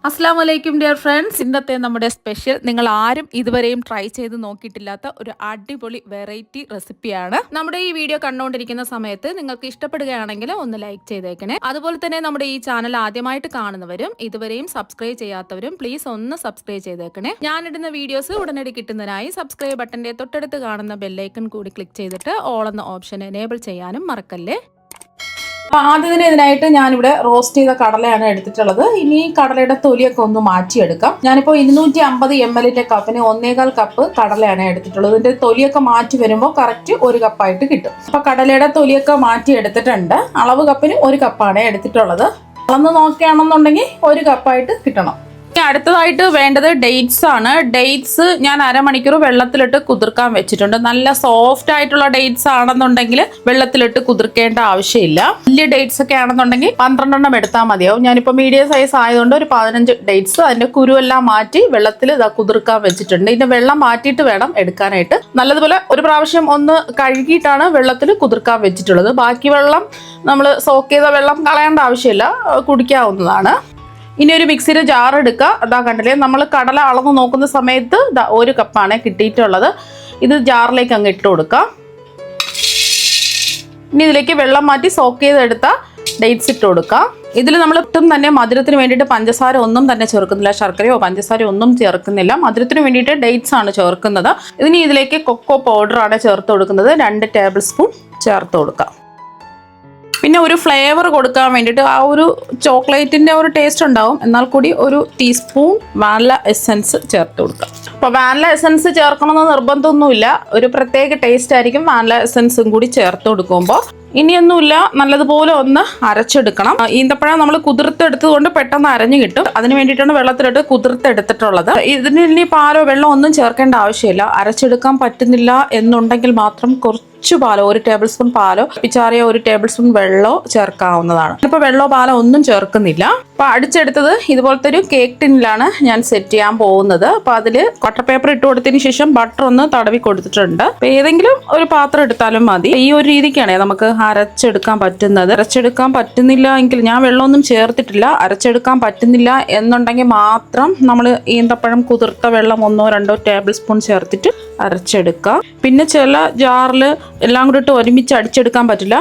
അസ്സലാമു അലൈക്കും dear friends. ഇന്നത്തെ നമ്മുടെ സ്പെഷ്യൽ നിങ്ങൾ ആരും ഇതുവരെയും ട്രൈ ചെയ്ത് നോക്കിയിട്ടില്ലാത്ത ഒരു അടിപൊളി വെറൈറ്റി റെസിപ്പിയാണ്. നമ്മുടെ ഈ വീഡിയോ കണ്ടുകൊണ്ടിരിക്കുന്ന സമയത്ത് നിങ്ങൾക്ക് ഇഷ്ടപ്പെടുകയാണെങ്കിൽ ഒന്ന് ലൈക്ക് ചെയ്തേക്കണേ. അതുപോലെ തന്നെ നമ്മുടെ ഈ ചാനൽ ആദ്യമായിട്ട് കാണുന്നവരും ഇതുവരെയും സബ്സ്ക്രൈബ് ചെയ്യാത്തവരും പ്ലീസ് ഒന്ന് സബ്സ്ക്രൈബ് ചെയ്തേക്കണേ. ഞാനിടുന്ന വീഡിയോസ് ഉടനടി കിട്ടുന്നതിനായി സബ്സ്ക്രൈബ് ബട്ടന്റെ തൊട്ടടുത്ത് കാണുന്ന ബെല്ലൈക്കൺ കൂടി ക്ലിക്ക് ചെയ്തിട്ട് ഓൾ എന്ന ഓപ്ഷൻ എനേബിൾ ചെയ്യാനും മറക്കല്ലേ. ആദ്യത്തിന് ഇതിനായിട്ട് ഞാനിവിടെ റോസ്റ്റ് ചെയ്ത കടലയാണ് എടുത്തിട്ടുള്ളത്. ഇനി കടലയുടെ തൊലിയൊക്കെ ഒന്ന് മാറ്റിയെടുക്കാം. ഞാനിപ്പോൾ 250 ml കപ്പിന് 1.25 കപ്പ് കടലയാണ് എടുത്തിട്ടുള്ളത്. ഇതിന്റെ തൊലിയൊക്കെ മാറ്റി വരുമ്പോൾ കറക്റ്റ് 1 കപ്പായിട്ട് കിട്ടും. അപ്പൊ കടലയുടെ തൊലിയൊക്കെ മാറ്റി എടുത്തിട്ടുണ്ട്. അളവ് കപ്പിന് 1 കപ്പാണ് എടുത്തിട്ടുള്ളത്. അളന്ന് നോക്കുകയാണെന്നുണ്ടെങ്കിൽ 1 കപ്പായിട്ട് കിട്ടണം. അടുത്തതായിട്ട് വേണ്ടത് ഡേറ്റ്സ് ആണ്. ഡേറ്റ്സ് ഞാൻ അരമണിക്കൂർ വെള്ളത്തിലിട്ട് കുതിർക്കാൻ വെച്ചിട്ടുണ്ട്. നല്ല സോഫ്റ്റ് ആയിട്ടുള്ള ഡേറ്റ്സ് ആണെന്നുണ്ടെങ്കിൽ വെള്ളത്തിലിട്ട് കുതിർക്കേണ്ട ആവശ്യമില്ല. വലിയ ഡേറ്റ്സ് ഒക്കെ ആണെന്നുണ്ടെങ്കിൽ 12 എടുത്താൽ മതിയാവും. ഞാനിപ്പോൾ മീഡിയം സൈസ് ആയതുകൊണ്ട് ഒരു 15 ഡേറ്റ്സ് അതിന്റെ കുരുവെല്ലാം മാറ്റി വെള്ളത്തിൽ കുതിർക്കാൻ വെച്ചിട്ടുണ്ട്. ഇതിന്റെ വെള്ളം മാറ്റിയിട്ട് വേണം എടുക്കാനായിട്ട്. നല്ലതുപോലെ ഒരു പ്രാവശ്യം ഒന്ന് കഴുകിയിട്ടാണ് വെള്ളത്തിൽ കുതിർക്കാൻ വെച്ചിട്ടുള്ളത്. ബാക്കി വെള്ളം നമ്മൾ സോക്ക് ചെയ്ത വെള്ളം കളയേണ്ട ആവശ്യമില്ല, കുടിക്കാവുന്നതാണ്. ഇനി ഒരു മിക്സിയുടെ ജാർ എടുക്കുക. അതാ കണ്ടില്ലേ, നമ്മൾ കടല അളന്ന് നോക്കുന്ന സമയത്ത് 1 കപ്പാണ് കിട്ടിയിട്ടുള്ളത്. ഇത് ജാറിലേക്ക് അങ്ങ് ഇട്ട് കൊടുക്കാം. ഇനി ഇതിലേക്ക് വെള്ളം മാറ്റി സോക്ക് ചെയ്തെടുത്ത ഡേറ്റ്സ് ഇട്ട് കൊടുക്കാം. ഇതിൽ നമ്മൾ ഒട്ടും തന്നെ മധുരത്തിന് വേണ്ടിയിട്ട് പഞ്ചസാര ഒന്നും തന്നെ ചേർക്കുന്നില്ല. ശർക്കരയോ പഞ്ചസാരയോ ഒന്നും ചേർക്കുന്നില്ല. മധുരത്തിന് വേണ്ടിയിട്ട് ഡേറ്റ്സ് ആണ് ചേർക്കുന്നത്. ഇനി ഇതിലേക്ക് കൊക്കോ പൗഡർ ആണ് ചേർത്ത് കൊടുക്കുന്നത്. 2 ടേബിൾ സ്പൂൺ ചേർത്ത് കൊടുക്കാം. പിന്നെ ഒരു ഫ്ലേവർ കൊടുക്കാൻ വേണ്ടിയിട്ട് ആ ഒരു ചോക്ലേറ്റിൻ്റെ ഒരു ടേസ്റ്റ് ഉണ്ടാവും. എന്നാൽ കൂടി ഒരു ടീസ്പൂൺ വാനില എസൻസ് ചേർത്ത് കൊടുക്കാം. അപ്പോൾ വാനില എസൻസ് ചേർക്കണമെന്ന് നിർബന്ധമൊന്നുമില്ല. ഒരു പ്രത്യേക ടേസ്റ്റ് ആയിരിക്കും വാനില എസൻസും കൂടി ചേർത്ത് കൊടുക്കുമ്പോൾ. ഇനിയൊന്നുമില്ല, നല്ലതുപോലെ ഒന്ന് അരച്ചെടുക്കണം. ഈന്തപ്പഴം നമ്മൾ കുതിർത്തെടുത്തത് കൊണ്ട് പെട്ടെന്ന് അരഞ്ഞു കിട്ടും. അതിന് വേണ്ടിയിട്ടാണ് വെള്ളത്തിലിട്ട് കുതിർത്തെടുത്തിട്ടുള്ളത്. ഇതിന് ഇനി പാലോ വെള്ളം ഒന്നും ചേർക്കേണ്ട ആവശ്യമില്ല. അരച്ചെടുക്കാൻ പറ്റുന്നില്ല എന്നുണ്ടെങ്കിൽ മാത്രം കുറച്ച് പാലോ, 1 ടേബിൾ സ്പൂൺ പാലോ പിച്ചാറിയോ 1 ടേബിൾ സ്പൂൺ വെള്ളമോ ചേർക്കാവുന്നതാണ്. ഇപ്പോൾ വെള്ളമോ പാലോ ഒന്നും ചേർക്കുന്നില്ല. അപ്പോൾ അടിച്ചെടുത്തത് ഇതുപോലത്തെ ഒരു കേക്ക് ടിന്നിലാണ് ഞാൻ സെറ്റ് ചെയ്യാൻ പോകുന്നത്. അപ്പോൾ അതിൽ ബട്ടർ പേപ്പർ ഇട്ട് കൊടുത്തതിന് ശേഷം ബട്ടർ ഒന്ന് തടവി കൊടുത്തിട്ടുണ്ട്. അപ്പോൾ ഏതെങ്കിലും ഒരു പാത്രം എടുത്താലും മതി. ഈ ഒരു രീതിക്കാണ് നമുക്ക് അരച്ചെടുക്കാൻ പറ്റുന്നത്. അരച്ചെടുക്കാൻ പറ്റുന്നില്ല എങ്കിൽ, ഞാൻ വെള്ളമൊന്നും ചേർത്തിട്ടില്ല, അരച്ചെടുക്കാൻ പറ്റുന്നില്ല എന്നുണ്ടെങ്കിൽ മാത്രം നമ്മൾ ഈന്തപ്പഴം കുതിർത്ത വെള്ളം 1-2 ടേബിൾ സ്പൂൺ ചേർത്തിട്ട് അരച്ചെടുക്കാം. പിന്നെ ചില ജാറിൽ എല്ലാം കൂടി ഇട്ട് ഒരുമിച്ച് അടിച്ചെടുക്കാൻ പറ്റില്ല.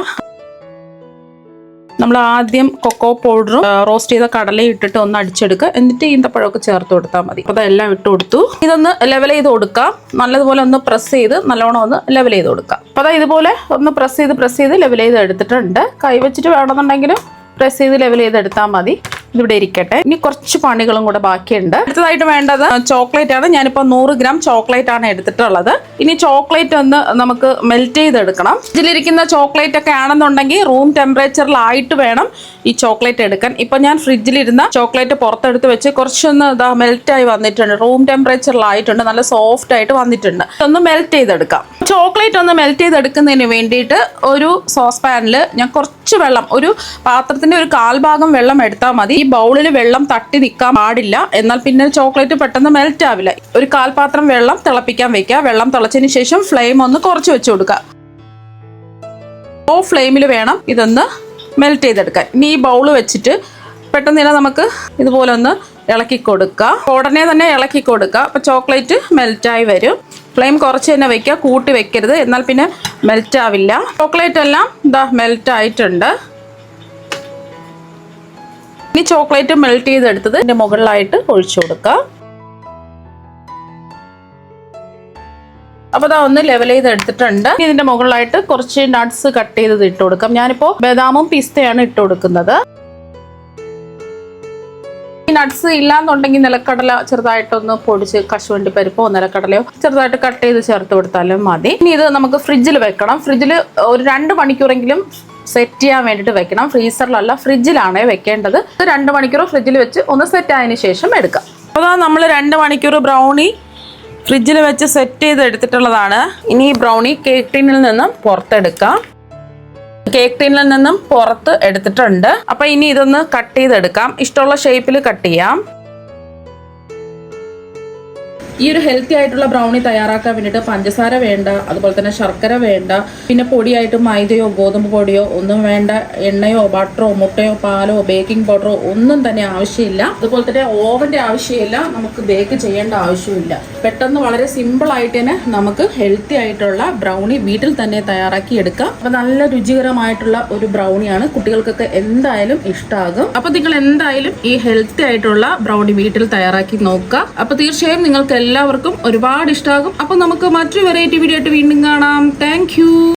നമ്മൾ ആദ്യം കൊക്കോ പൗഡറും റോസ്റ്റ് ചെയ്ത കടലയും ഇട്ടിട്ട് ഒന്ന് അടിച്ചെടുക്കുക. എന്നിട്ട് ഈന്തപ്പഴമൊക്കെ ചേർത്ത് കൊടുത്താൽ മതി. അപ്പോൾ അതെല്ലാം ഇട്ട് കൊടുത്തു. ഇതൊന്ന് ലെവൽ ചെയ്ത് കൊടുക്കാം. നല്ലതുപോലെ ഒന്ന് പ്രസ് ചെയ്ത് നല്ലോണം ഒന്ന് ലെവൽ ചെയ്ത് കൊടുക്കാം. അപ്പോൾ അതാ ഇതുപോലെ ഒന്ന് പ്രസ് ചെയ്ത് ലെവൽ ചെയ്ത് എടുത്തിട്ടുണ്ട്. കൈ വെച്ചിട്ട് വേണമെന്നുണ്ടെങ്കിലും പ്രസ് ചെയ്ത് ലെവൽ ചെയ്ത് എടുത്താൽ മതി. ഇതിവിടെ ഇരിക്കട്ടെ. ഇനി കുറച്ച് പണികളും കൂടെ ബാക്കിയുണ്ട്. അടുത്തതായിട്ട് വേണ്ടത് ചോക്ലേറ്റ് ആണ്. ഞാനിപ്പോൾ 100 ഗ്രാം ചോക്ലേറ്റ് ആണ് എടുത്തിട്ടുള്ളത്. ഇനി ചോക്ലേറ്റ് ഒന്ന് നമുക്ക് മെൽറ്റ് ചെയ്തെടുക്കണം. ഇതിലിരിക്കുന്ന ചോക്ലേറ്റ് ഒക്കെ ആണെന്നുണ്ടെങ്കിൽ റൂം ടെമ്പറേച്ചറിലായിട്ട് വേണം ഈ ചോക്ലേറ്റ് എടുക്കാൻ. ഇപ്പൊ ഞാൻ ഫ്രിഡ്ജിലിരുന്ന ചോക്ലേറ്റ് പുറത്തെടുത്ത് വെച്ച് കുറച്ചൊന്ന് മെൽറ്റായി വന്നിട്ടുണ്ട്. റൂം ടെമ്പറേച്ചറിലായിട്ടുണ്ട്. നല്ല സോഫ്റ്റ് ആയിട്ട് വന്നിട്ടുണ്ട്. ഒന്ന് മെൽറ്റ് ചെയ്തെടുക്കാം. ചോക്ലേറ്റ് ഒന്ന് മെൽറ്റ് ചെയ്തെടുക്കുന്നതിന് വേണ്ടിയിട്ട് ഒരു സോസ് പാനിൽ ഞാൻ കുറച്ച് വെള്ളം, ഒരു പാത്രത്തിന്റെ ഒരു 1/4 ഭാഗം വെള്ളം എടുത്താൽ മതി. ഈ ബൗളിൽ വെള്ളം തട്ടി നിൽക്കാൻ പാടില്ല. എന്നാൽ പിന്നെ ചോക്ലേറ്റ് പെട്ടെന്ന് മെൽറ്റ് ആവില്ല. ഒരു 1/4 പാത്രം വെള്ളം തിളപ്പിക്കാൻ വെക്കുക. വെള്ളം തിളച്ചതിന് ശേഷം ഫ്ലെയിം ഒന്ന് കുറച്ച് വെച്ച് കൊടുക്കുക. ലോ ഫ്ലെയിമിൽ വേണം ഇതൊന്ന് മെൽറ്റ് ചെയ്തെടുക്കാൻ. ഇനി ഈ ബൗൾ വെച്ചിട്ട് പെട്ടെന്ന് തന്നെ നമുക്ക് ഇതുപോലെ ഒന്ന് ഇളക്കി കൊടുക്കുക. ഉടനെ തന്നെ ഇളക്കി കൊടുക്കുക. അപ്പോൾ ചോക്ലേറ്റ് മെൽറ്റായി വരും. ഫ്ലെയിം കുറച്ച് തന്നെ വെക്കുക, കൂട്ടി വെക്കരുത്. എന്നാൽ പിന്നെ മെൽറ്റ് ആവില്ല. ചോക്ലേറ്റ് എല്ലാം മെൽറ്റ് ആയിട്ടുണ്ട്. ഇനി ചോക്ലേറ്റ് മെൽറ്റ് ചെയ്തെടുത്തത് ഇതിന്റെ മുകളിലായിട്ട് ഒഴിച്ചു കൊടുക്കുക. അപ്പോൾ ഒന്ന് ലെവൽ ചെയ്ത് എടുത്തിട്ടുണ്ട്. ഇതിന്റെ മുകളിലായിട്ട് കുറച്ച് നട്ട്സ് കട്ട് ചെയ്തത് ഇട്ട് കൊടുക്കാം. ഞാനിപ്പോൾ ബദാമും പിസ്തയാണ് ഇട്ട് കൊടുക്കുന്നത്. ഈ നട്ട്സ് ഇല്ലാന്നുണ്ടെങ്കിൽ നിലക്കടല ചെറുതായിട്ടൊന്ന് പൊടിച്ച്, കശുവണ്ടി പരിപ്പോ നിലക്കടലയോ ചെറുതായിട്ട് കട്ട് ചെയ്ത് ചേർത്ത് കൊടുത്താലും മതി. ഇനി ഇത് നമുക്ക് ഫ്രിഡ്ജിൽ വെക്കണം. ഫ്രിഡ്ജിൽ ഒരു 2 മണിക്കൂറെങ്കിലും സെറ്റ് ചെയ്യാൻ വേണ്ടിയിട്ട് വെക്കണം. ഫ്രീസറിലല്ല, ഫ്രിഡ്ജിലാണ് വെക്കേണ്ടത്. 2 മണിക്കൂർ ഫ്രിഡ്ജിൽ വെച്ച് ഒന്ന് സെറ്റ് ആയതിനു ശേഷം എടുക്കാം. അപ്പോൾ നമ്മൾ 2 മണിക്കൂർ ബ്രൗണി ഫ്രിഡ്ജിൽ വെച്ച് സെറ്റ് ചെയ്ത് എടുത്തിട്ടുള്ളതാണ്. ഇനി ഈ ബ്രൗണി കേക്ക് ടിന്നിൽ നിന്നും പുറത്തെടുക്കാം. കേക്ക് ടിന്നിൽ നിന്നും പുറത്ത് എടുത്തിട്ടുണ്ട്. അപ്പൊ ഇനി ഇതൊന്ന് കട്ട് ചെയ്തെടുക്കാം. ഇഷ്ടമുള്ള ഷേപ്പിൽ കട്ട് ചെയ്യാം. ഈ ഒരു ഹെൽത്തി ആയിട്ടുള്ള ബ്രൗണി തയ്യാറാക്കാൻ വേണ്ടിയിട്ട് പഞ്ചസാര വേണ്ട, അതുപോലെ തന്നെ ശർക്കര വേണ്ട, പിന്നെ പൊടിയായിട്ട് മൈദയോ ഗോതമ്പ് പൊടിയോ ഒന്നും വേണ്ട, എണ്ണയോ ബട്ടറോ മുട്ടയോ പാലോ ബേക്കിംഗ് പൗഡറോ ഒന്നും തന്നെ ആവശ്യമില്ല. അതുപോലെ തന്നെ ഓവന്റെ ആവശ്യമില്ല, നമുക്ക് ബേക്ക് ചെയ്യേണ്ട ആവശ്യമില്ല. പെട്ടെന്ന് വളരെ സിമ്പിൾ ആയിട്ട് തന്നെ നമുക്ക് ഹെൽത്തി ആയിട്ടുള്ള ബ്രൗണി വീട്ടിൽ തന്നെ തയ്യാറാക്കി എടുക്കാം. അപ്പൊ നല്ല രുചികരമായിട്ടുള്ള ഒരു ബ്രൗണിയാണ്, കുട്ടികൾക്കൊക്കെ എന്തായാലും ഇഷ്ടമാകും. അപ്പൊ നിങ്ങൾ എന്തായാലും ഈ ഹെൽത്തി ആയിട്ടുള്ള ബ്രൗണി വീട്ടിൽ തയ്യാറാക്കി നോക്കുക. അപ്പൊ തീർച്ചയായും നിങ്ങൾക്ക് എല്ലാവർക്കും ഒരുപാട് ഇഷ്ടമാകും. അപ്പൊ നമുക്ക് മറ്റൊരു വെറൈറ്റി വീഡിയോ ആയിട്ട് വീണ്ടും കാണാം. താങ്ക്